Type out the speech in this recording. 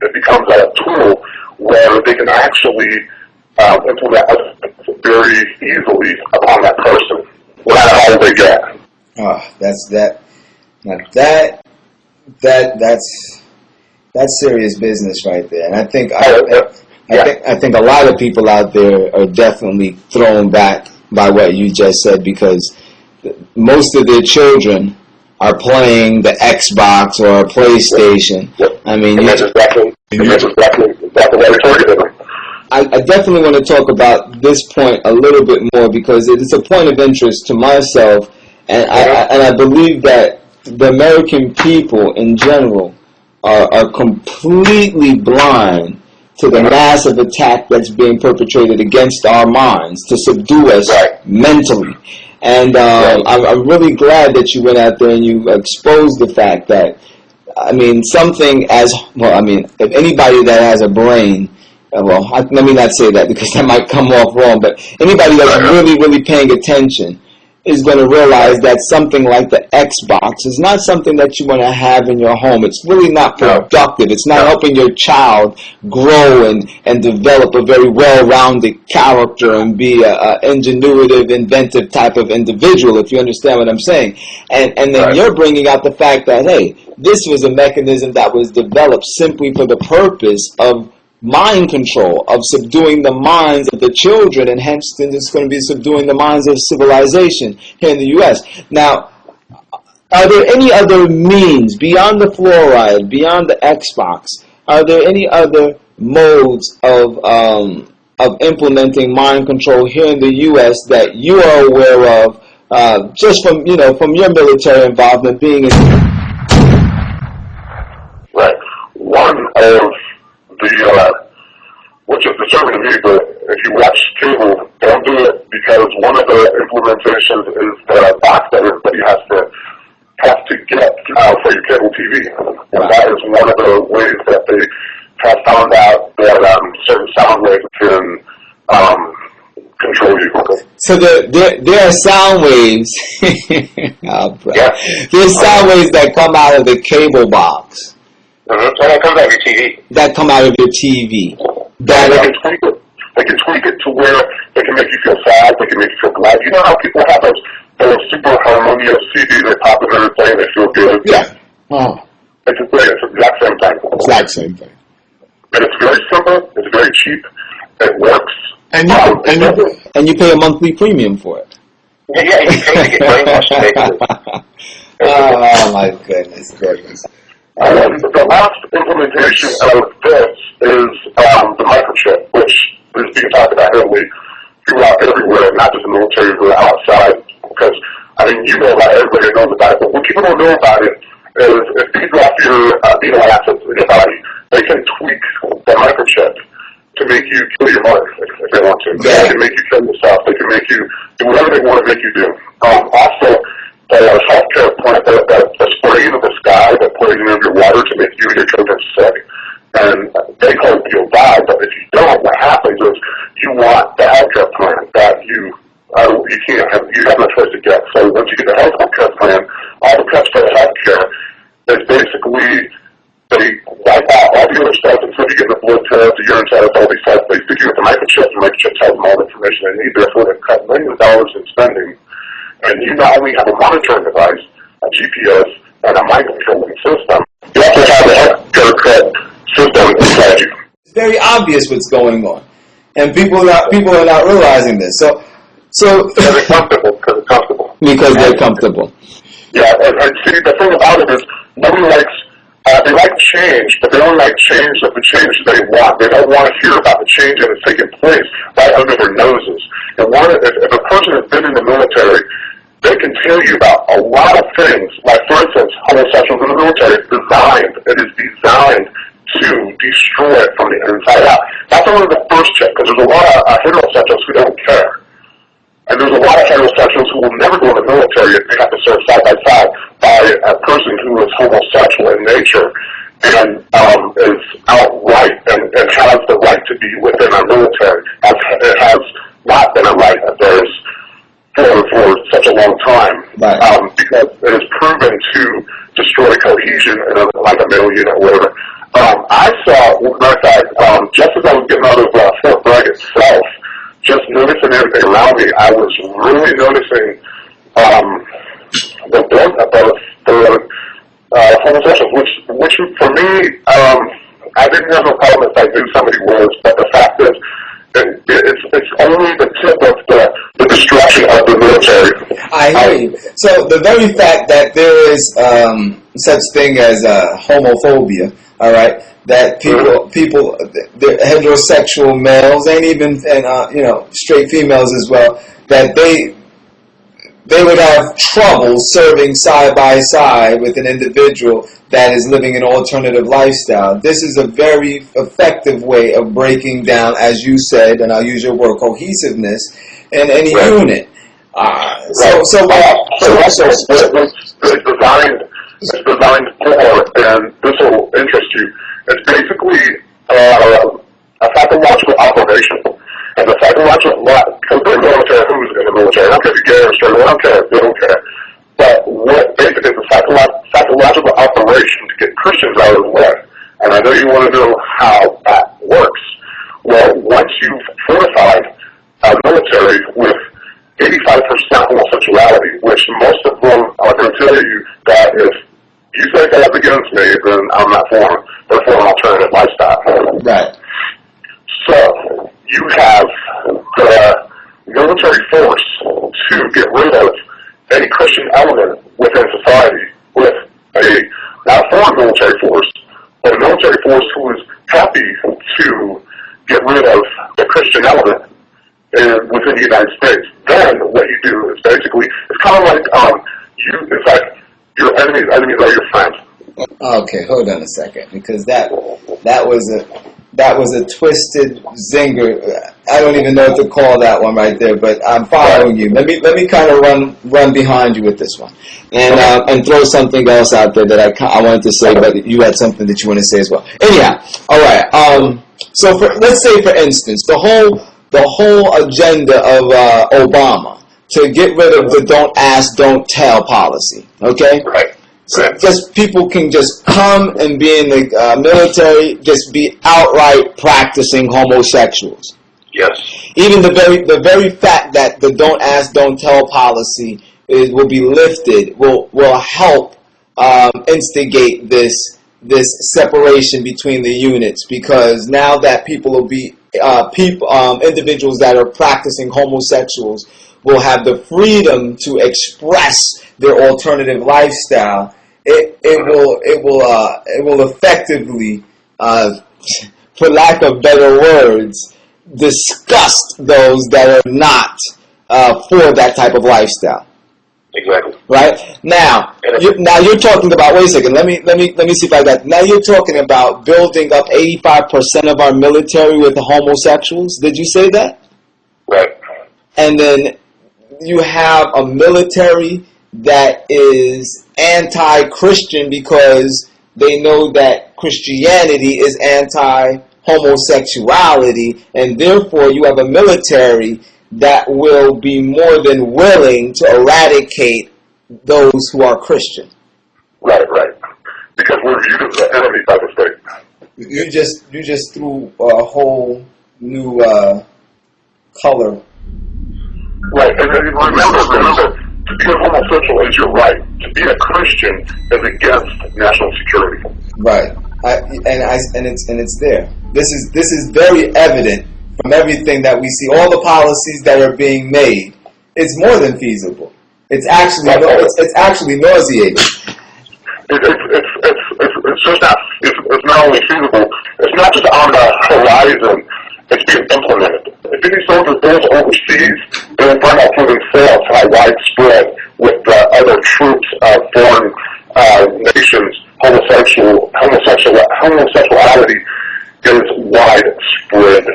it becomes a tool where they can actually implement very easily upon that person. That's all they get. That's serious business right there. And I think I think a lot of people out there are definitely thrown back by what you just said, because most of their children are playing the Xbox or a PlayStation. I mean, that's exactly what I targeted them. I definitely want to talk about this point a little bit more, because it's a point of interest to myself, and I believe that the American people in general are completely blind to the massive attack that's being perpetrated against our minds to subdue us mentally. And I'm really glad that you went out there and you exposed the fact that, I mean, something as, well, I mean, if anybody that has a brain, let me not say that because that might come off wrong, but anybody that's really, really paying attention is going to realize that something like the Xbox is not something that you want to have in your home. It's really not productive. It's not helping your child grow and develop a very well-rounded character and be a ingenuitive, inventive type of individual, if you understand what I'm saying. And then you're bringing out the fact that, hey, this was a mechanism that was developed simply for the purpose of mind control, of subduing the minds of the children, and hence then it's going to be subduing the minds of civilization here in the U.S. Now, are there any other means beyond the fluoride, beyond the Xbox? Are there any other modes of implementing mind control here in the U.S. that you are aware of, just from your military involvement, being in? Right. One of which is disturbing to me, but if you watch cable, don't do it, because one of the implementations is the box that everybody has to get for your cable TV. And that is one of the ways that they have found out that certain sound waves can control you. So there are sound waves. There's sound waves that come out of the cable box. So that comes out of your TV. That come out of your TV. They can tweak it to where they can make you feel sad, they can make you feel glad. You know how people have those super harmonious CDs they pop in and play and they feel good? Yeah. Oh. It's the exact same thing. Exact same thing. And it's very simple, it's very cheap, it works. And you pay a monthly premium for it. Yeah, you pay to get brainwashed, basically. Oh my goodness gracious. The last implementation of this is the microchip, which is being talked about heavily throughout everywhere, not just the military, but outside. Because, I mean, you know about it, everybody knows about it, but what people don't know about it is if you drop your amino acids in your body, they can tweak the microchip to make you kill your mother if they want to. They can make you kill yourself. They can make you do whatever they want to make you do. Also, the healthcare plant that spraying of the sky, that poisoning of your water to make you and your children sick. And they hope you'll die, but if you don't, what happens is you want the healthcare plan that you can't have, you have no choice to get. So once you get the healthcare plan, all the cuts for the healthcare is basically they wipe out all the other stuff, and so you get the blood tests, the urine tests, all these tests. They stick you with the microchips, and microchips have all the information they need. Therefore, they've cut millions of dollars in spending. And you not only have a monitoring device, a GPS, and a mind controlling system, you also have a healthcare system inside you. It's very obvious what's going on, and people are not realizing this. So they're comfortable because they're comfortable. Yeah, and see, the thing about it is nobody likes. They like change, but they don't like change of the change they want. They don't want to hear about the change that is taking place right under their noses. And if a person has been in the military, they can tell you about a lot of things. Like, for instance, homosexuals in the military is designed. It is designed to destroy it from the inside out. That's one of the first checks, because there's a lot of heterosexuals who don't care. And there's a lot of heterosexuals who will never go in the military if they have to serve side by side by a person who is homosexual in nature and is outright and has the right to be within our military. It has not been a right of theirs for such a long time, because it is proven to destroy cohesion in like a middle unit or whatever. I saw, matter of fact, just as I was getting out of Fort Bragg itself, just noticing everything around me, I was really noticing the build up of the homosexuals, which for me, I didn't have no problem if I knew somebody was, but the fact is, it's only the tip of the destruction of the military. I hear you. So the very fact that there is such thing as homophobia, all right, that people, the heterosexual males and even straight females as well, that they would have trouble serving side by side with an individual that is living an alternative lifestyle. This is a very effective way of breaking down, as you said, and I'll use your word, cohesiveness in any unit. It's designed for, and this will interest you. It's basically a psychological operation. And the psychological, because the military, who's in the military, I don't care if you're gay or straight, I don't care, they don't care. But what basically is a psychological operation to get Christians out of the way. And I know you want to know how that works. Well, once you've fortified a military with 85% homosexuality, which most of them are going to tell you that if you say that's against me, then I'm not for them. They're for an alternative lifestyle. Right. So you have the military force to get rid of any Christian element within society with not a foreign military force, but a military force who is happy to get rid of the Christian element within the United States. Then what you do is basically, it's kind of like it's like your enemies are your friends. Okay, hold on a second, because that was a twisted zinger. I don't even know what to call that one right there, but I'm following you. Let me kind of run behind you with this one, and throw something else out there that I wanted to say, but you had something that you want to say as well. Anyhow, all right. So let's say, for instance, the whole agenda of Obama to get rid of the "don't ask, don't tell" policy. Okay. Right. So just people can just come and be in the military, just be outright practicing homosexuals. Yes. Even the very fact that the "don't ask, don't tell" policy will be lifted will help instigate this separation between the units, because now that people will be individuals that are practicing homosexuals will have the freedom to express their alternative lifestyle. It will effectively, for lack of better words, disgust those that are not for that type of lifestyle. Exactly. Right? Now you're talking about. Wait a second. Let me see if I got. Now you're talking about building up 85% of our military with the homosexuals. Did you say that? Right. And then you have a military that is anti-Christian because they know that Christianity is anti-homosexuality, and therefore you have a military that will be more than willing to eradicate those who are Christian. Right. Because we're viewed as the enemy by the state. You just threw a whole new color. Right, and remember, to be a homosexual is your right. To be a Christian is against national security. Right, and it's there. This is very evident from everything that we see. All the policies that are being made, it's more than feasible. It's actually nauseating. It's not only feasible. It's not just on the horizon. It's being implemented. If any soldiers goes overseas, they will find out for themselves how widespread with the other troops of foreign nations homosexuality is widespread.